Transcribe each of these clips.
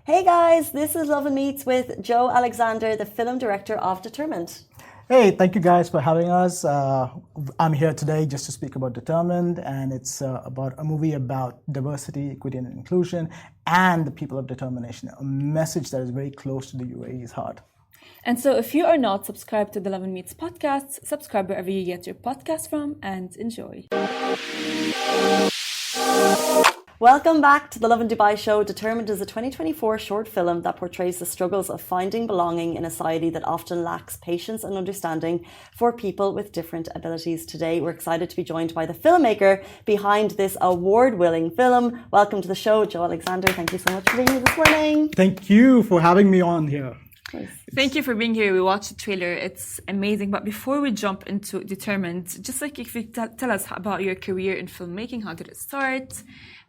Hey guys, this is Lovin Meets with Joe Alexander, the film director of Determined. Hey, thank you guys for having us. I'm here today just to speak about Determined, and it's about a movie about diversity, equity, and inclusion, and the people of determination, a message that is very close to the UAE's heart. And so if you are not subscribed to the Lovin Meets podcast, subscribe wherever you get your podcast from and enjoy. Welcome back to the Lovin Dubai show. Determined is a 2024 short film that portrays the struggles of finding belonging in a society that often lacks patience and understanding for people with different abilities. Today, we're excited to be joined by the filmmaker behind this award-winning film. Welcome to the show, Joe Alexander. Thank you so much for being here this morning. Thank you for having me on here. Thank you for being here. We watched the trailer. It's amazing. But before we jump into Determined, just like if you tell us about your career in filmmaking, how did it start,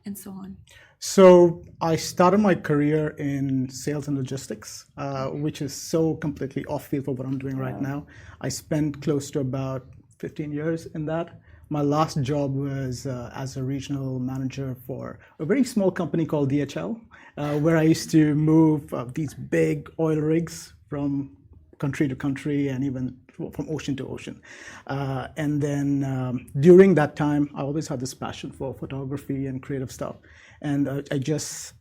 and so on. So I started my career in sales and logistics, which is so completely off field for what I'm doing right now. I spent close to about 15 years in that. My last job was as a regional manager for a very small company called DHL, where I used to move these big oil rigs from country to country and even from ocean to ocean. And then during that time, I always had this passion for photography and creative stuff. And I just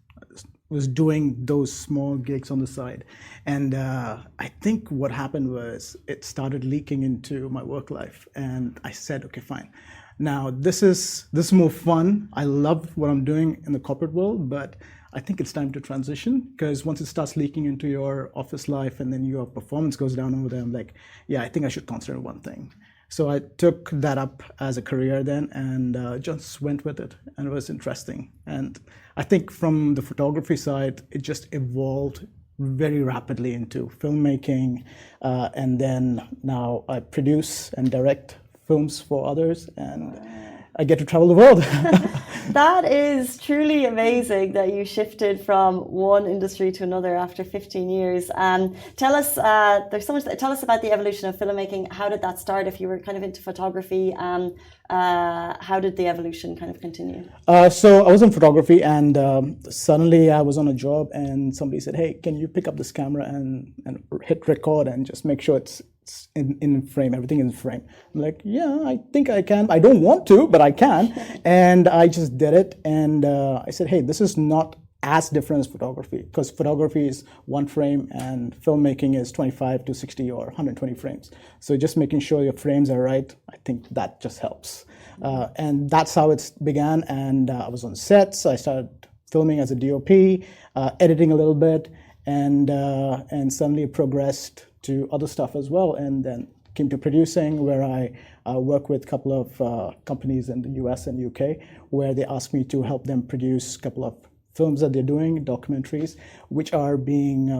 was doing those small gigs on the side. And I think what happened was it started leaking into my work life. And I said, okay, fine. Now this is more fun. I love what I'm doing in the corporate world, but I think it's time to transition, because once it starts leaking into your office life and then your performance goes down over there, I'm like, yeah, I think I should consider one thing. So I took that up as a career then and just went with it, and it was interesting. And I think from the photography side, it just evolved very rapidly into filmmaking. And then now I produce and direct films for others, and I get to travel the world. That is truly amazing that you shifted from one industry to another after 15 years. Tell us, there's so much. Tell us about the evolution of filmmaking. How did that start? If you were kind of into photography, how did the evolution kind of continue? So I was in photography, and suddenly I was on a job, and somebody said, "Hey, can you pick up this camera and hit record and just make sure it's in frame, everything in frame." I'm like, yeah, I think I can. I don't want to, but I can. And I just did it. And I said, hey, this is not as different as photography, because photography is one frame and filmmaking is 25 to 60 or 120 frames. So just making sure your frames are right, I think that just helps. And that's how it began. And I was on sets. I started filming as a DOP, editing a little bit, and suddenly it progressed to other stuff as well, and then came to producing, where I work with a couple of companies in the US and UK, where they asked me to help them produce a couple of films that they're doing, documentaries, which are being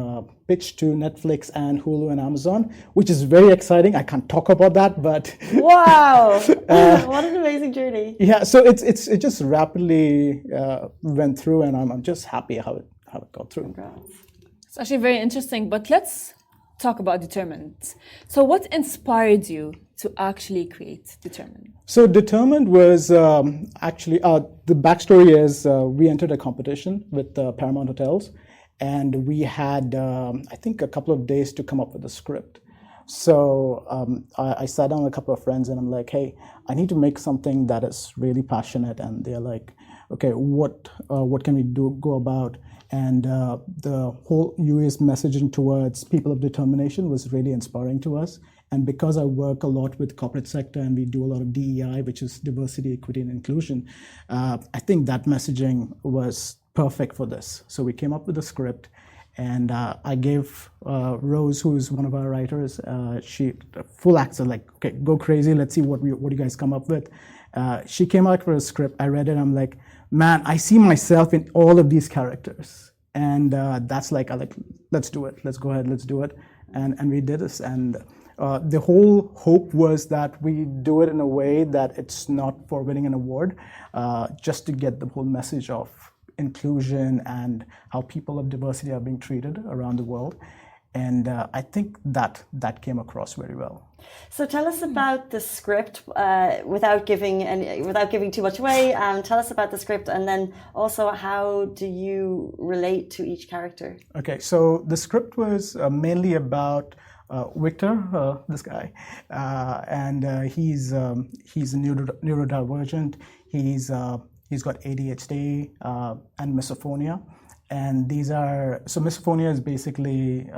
pitched to Netflix and Hulu and Amazon, which is very exciting. I can't talk about that, but wow, what an amazing journey! Yeah, so it just rapidly went through, and I'm just happy how it got through. Congrats. It's actually very interesting, but let's talk about Determined. So what inspired you to actually create Determined? So Determined was actually, the backstory is we entered a competition with Paramount Hotels, and we had, I think, a couple of days to come up with a script. So I sat down with a couple of friends, and I'm like, hey, I need to make something that is really passionate. And they're like, okay, what can we go about? And the whole UAE's messaging towards people of determination was really inspiring to us. And because I work a lot with corporate sector and we do a lot of DEI, which is diversity, equity, and inclusion, I think that messaging was perfect for this. So we came up with a script, and I gave Rose, who is one of our writers, she full access, like, okay, go crazy, let's see what you guys come up with. She came out with a script, I read it, I'm like, man, I see myself in all of these characters. And that's like, let's do it. Let's go ahead, let's do it. And we did this. And the whole hope was that we do it in a way that it's not for winning an award, just to get the whole message of inclusion and how people of diversity are being treated around the world. And I think that came across very well. So tell us about the script without giving too much away. Tell us about the script, and then also how do you relate to each character? Okay, so the script was mainly about Victor, this guy, and he's a neurodivergent. He's got ADHD and misophonia, and misophonia is basically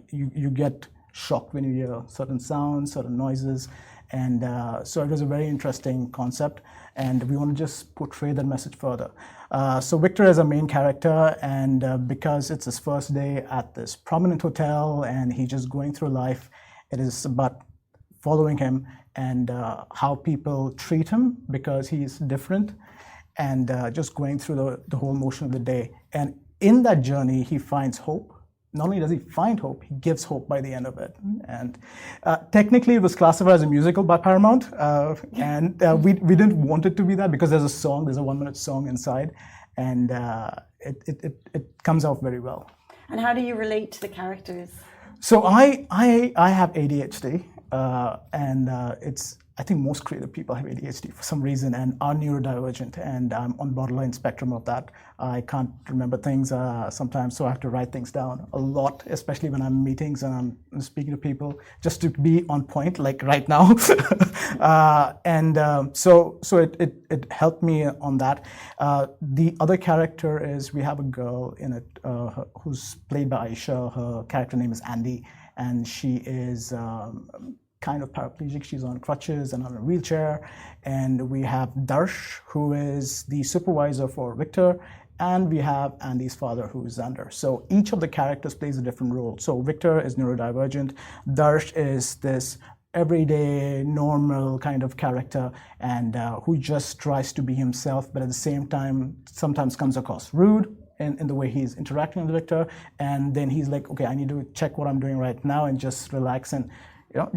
you get shocked when you hear certain sounds, certain noises, and so it was a very interesting concept, and we want to just portray that message further. So Victor is a main character, and because it's his first day at this prominent hotel and he's just going through life, it is about following him and how people treat him because he's different, and just going through the whole motion of the day. And in that journey, he finds hope. Not only does he find hope, he gives hope by the end of it. And technically, it was classified as a musical by Paramount, and we didn't want it to be that because there's a 1-minute song inside, and it comes out very well. And how do you relate to the characters? So I have ADHD, and I think most creative people have ADHD for some reason and are neurodivergent, and I'm on borderline spectrum of that. I can't remember things sometimes, so I have to write things down a lot, especially when I'm in meetings and I'm speaking to people, just to be on point, like right now. So it helped me on that. The other character is, we have a girl in it who's played by Aisha. Her character name is Andy, and she is kind of paraplegic. She's on crutches and on a wheelchair. And we have Darsh, who is the supervisor for Victor, and we have Andy's father, who is Xander. So each of the characters plays a different role. So Victor is neurodivergent. Darsh is this everyday, normal kind of character, and who just tries to be himself, but at the same time sometimes comes across rude in the way he's interacting with Victor. And then he's like, okay, I need to check what I'm doing right now and just relax and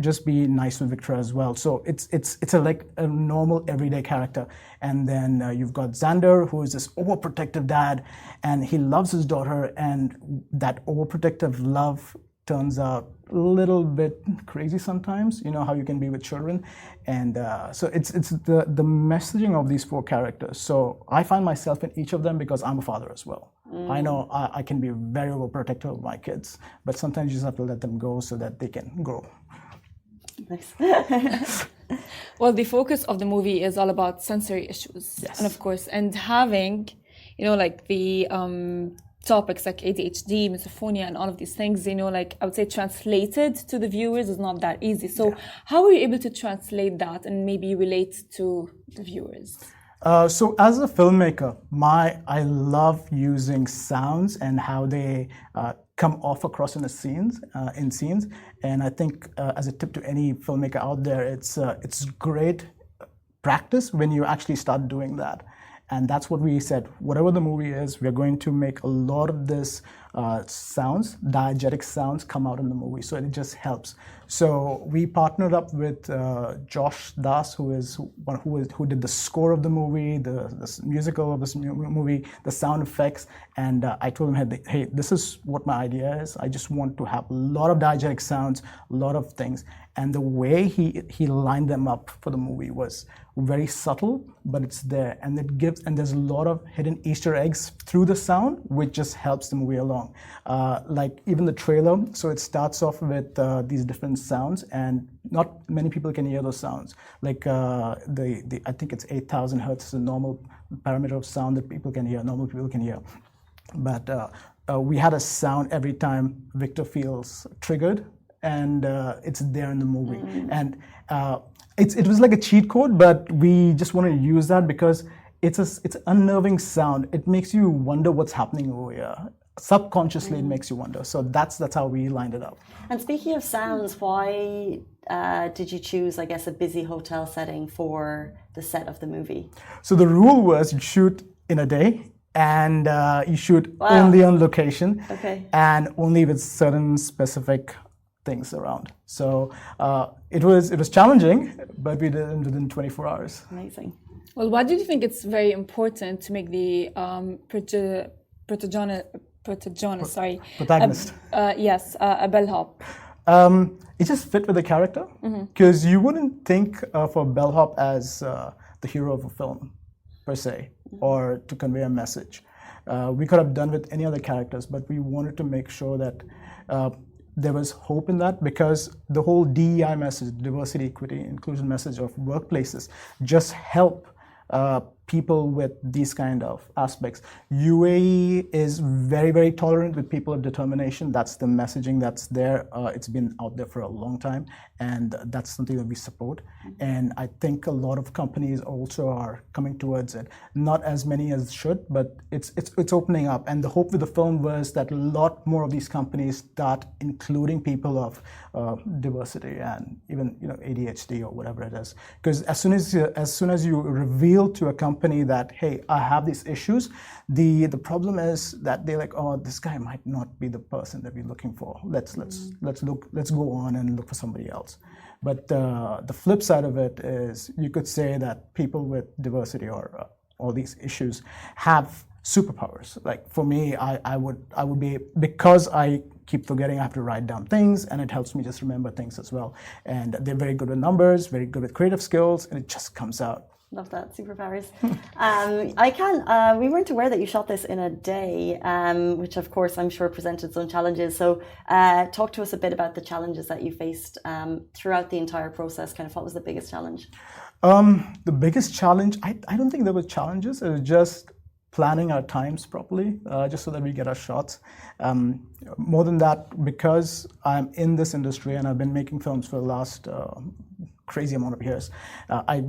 just be nice with Victor as well. So it's like a normal everyday character. And then you've got Xander, who is this overprotective dad, and he loves his daughter, and that overprotective love turns out a little bit crazy sometimes. You know how you can be with children. And so it's the messaging of these 4 characters. So I find myself in each of them because I'm a father as well. I know I can be very overprotective of my kids, but sometimes you just have to let them go so that they can grow. Nice. Well, the focus of the movie is all about sensory issues. Yes. And of course, and having, like the topics like ADHD, misophonia, and all of these things, like I would say translated to the viewers is not that easy. So how were you able to translate that and maybe relate to the viewers? So as a filmmaker, I love using sounds and how they come off across in the scenes, and I think as a tip to any filmmaker out there, it's great practice when you actually start doing that. And that's what we said. Whatever the movie is, we're going to make a lot of this sounds, diegetic sounds, come out in the movie. So it just helps. So we partnered up with Josh Das, who did the score of the movie, the musical of this movie, the sound effects. And I told him, hey, this is what my idea is. I just want to have a lot of diegetic sounds, a lot of things. And the way he lined them up for the movie was very subtle, but it's there, and there's a lot of hidden Easter eggs through the sound, which just helps the movie along. Like even the trailer, so it starts off with these different sounds, and not many people can hear those sounds. Like I think it's 8,000 hertz is a normal parameter of sound that normal people can hear. But we had a sound every time Victor feels triggered, and it's there in the movie. And it was like a cheat code, but we just wanted to use that because it's an unnerving sound. It makes you wonder what's happening over here. Subconsciously, it makes you wonder. So that's how we lined it up. And speaking of sounds, why did you choose, I guess, a busy hotel setting for the set of the movie? So the rule was you shoot in a day, and you shoot only on location, and only with certain specific things around. So it was challenging, but we did it within 24 hours. Amazing. protagonist. Yes, a bellhop. It just fit with the character because you wouldn't think of a bellhop as the hero of a film per se or to convey a message. We could have done with any other characters, but we wanted to make sure that there was hope in that because the whole DEI message, diversity, equity, inclusion message of workplaces just help people with these kind of aspects. UAE is very, very tolerant with people of determination. That's the messaging that's there. It's been out there for a long time, and that's something that we support. And I think a lot of companies also are coming towards it. Not as many as should, but it's opening up. And the hope with the film was that a lot more of these companies start including people of diversity and even ADHD or whatever it is. Because as soon as you reveal to a company that, hey, I have these issues, the problem is that they're like, oh, this guy might not be the person that we're looking for. Let's go on and look for somebody else. But the flip side of it is you could say that people with diversity or all these issues have superpowers. Like for me, I would be, because I keep forgetting, I have to write down things, and it helps me just remember things as well. And they're very good with numbers, very good with creative skills, and it just comes out. Love that, superpowers. We weren't aware that you shot this in a day, which of course I'm sure presented some challenges. So talk to us a bit about the challenges that you faced throughout the entire process. Kind of what was the biggest challenge? The biggest challenge, I don't think there were challenges. It was just planning our times properly, just so that we get our shots. More than that, because I'm in this industry and I've been making films for the last crazy amount of years,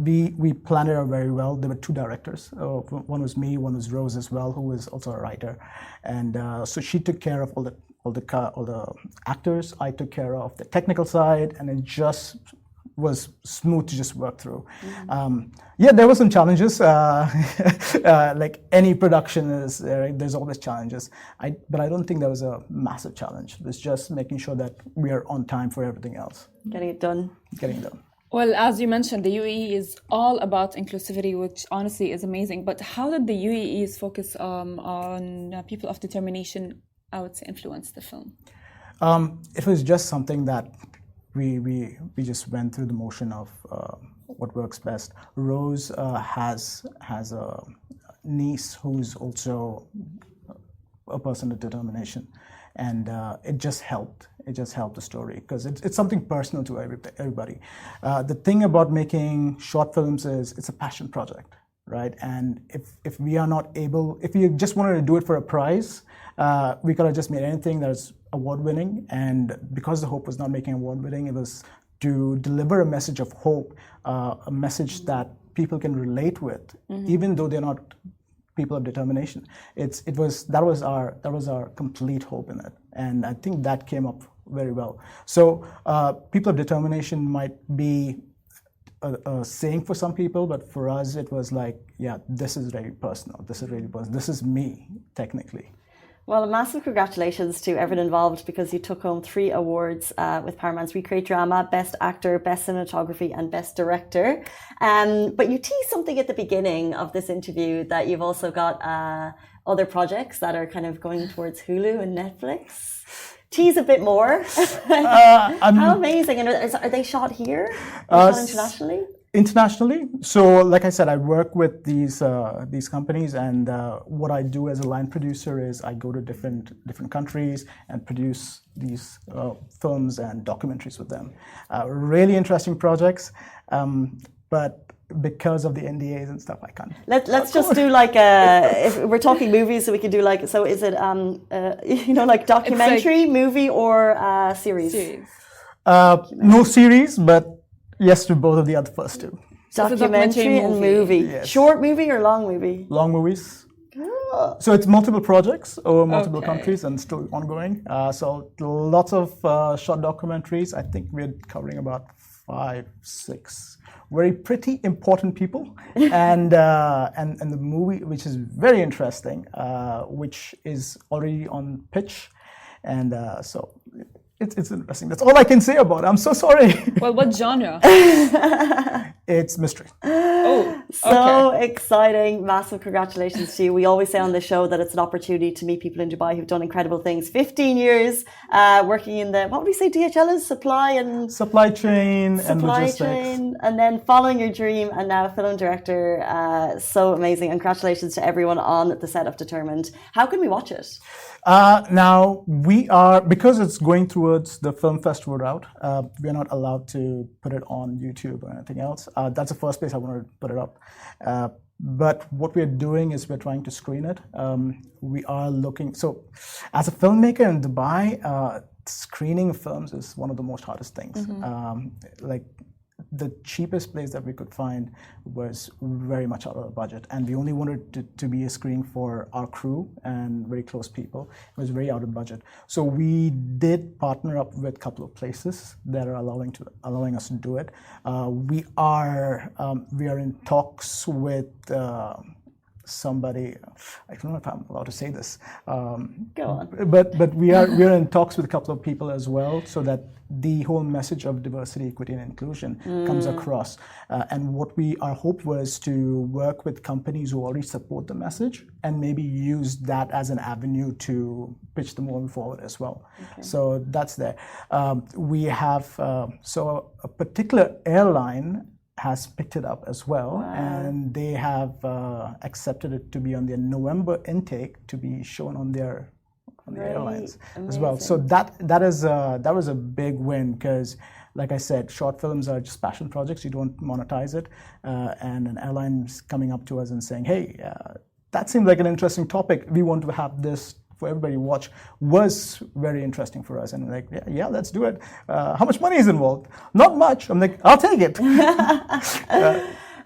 we planned it out very well. There were two directors. One was me, one was Rose as well, who was also a writer, and so she took care of all the actors. I took care of the technical side, and it just was smooth to just work through. Yeah, there were some challenges. Like any production is, there's always challenges. But I don't think there was a massive challenge. It was just making sure that we are on time for everything else. Getting it done. Well, as you mentioned, the UAE is all about inclusivity, which honestly is amazing. But how did the UAE's focus on people of determination, I would say, influence the film? It was just something that we just went through the motion of what works best. Rose has a niece who's also a person of determination, and it just helped. It just helped the story because it's something personal to everybody. The thing about making short films is it's a passion project, right? And if we are not able, if we just wanted to do it for a prize, we could have just made anything that's award-winning. And because the hope was not making award-winning, it was to deliver a message of hope, a message that people can relate with, even though they're not people of determination. That was our complete hope in it, and I think that came up very well. So people of determination might be a saying for some people, but for us it was like, yeah, this is very personal. This is really personal. This is me, technically. Well, a massive congratulations to everyone involved, because you took home 3 awards with Paramount's Recreate Drama, Best Actor, Best Cinematography and Best Director. But you teased something at the beginning of this interview that you've also got other projects that are kind of going towards Hulu and Netflix. Tease a bit more. How amazing. And are they shot here? Shot internationally? Internationally. So like I said, I work with these companies, and what I do as a line producer is I go to different countries and produce these films and documentaries with them. Really interesting projects, but because of the NDAs and stuff, I can't. Let's just do like if we're talking movies, so we can do like, so is it like documentary, movie, or series? No series, but yes to both of the other first two. Documentary and movie. Yes. Short movie or long movie? Long movies. Oh. So it's multiple projects over multiple countries and still ongoing. So lots of short documentaries. I think we're covering about 5, 6 very pretty important people, and the movie, which is very interesting, which is already on pitch, and so it's interesting. That's all I can say about it. I'm so sorry. Well, what genre? It's mystery. Oh, So okay. exciting. Massive congratulations to you. We always say on the show that it's an opportunity to meet people in Dubai who've done incredible things. 15 years working in the, what would we say, DHL is? Supply chain and logistics. Chain, and then following your dream, and now film director. So amazing. And congratulations to everyone on the set of Determined. How can we watch it? Now we are, because it's going towards the film festival route, we're not allowed to put it on YouTube or anything else. That's the first place I want to put it up. But what we're doing is we're trying to screen it. We are looking, so as a filmmaker in Dubai, screening films is one of the most hardest things. Like the cheapest place that we could find was very much out of the budget, and we only wanted to be a screening for our crew and very close people. It was very out of budget, so we did partner up with a couple of places that are allowing us to do it. We are in talks with somebody. I don't know if I'm allowed to say this. Go on. But we are in talks with a couple of people as well, so that the whole message of diversity, equity, and inclusion comes across. And what our hope was to work with companies who already support the message and maybe use that as an avenue to pitch them moving forward as well. Okay. So that's there. We have so a particular airline has picked it up as well, and they have accepted it to be on their November intake to be shown on their airlines as well. So that was a big win, because like I said, short films are just passion projects. You don't monetize it, and an airline's coming up to us and saying, "Hey, that seems like an interesting topic. We want to have this for everybody to watch," was very interesting for us. And like, yeah, let's do it. How much money is involved? Not much. I'm like, I'll take it.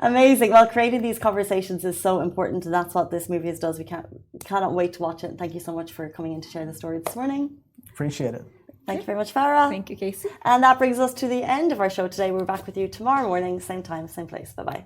Amazing. Well, creating these conversations is so important, and that's what this movie does. We cannot wait to watch it. And thank you so much for coming in to share the story this morning. Appreciate it. Thank you very much, Farah. Thank you, Casey. And that brings us to the end of our show today. We're back with you tomorrow morning, same time, same place. Bye-bye.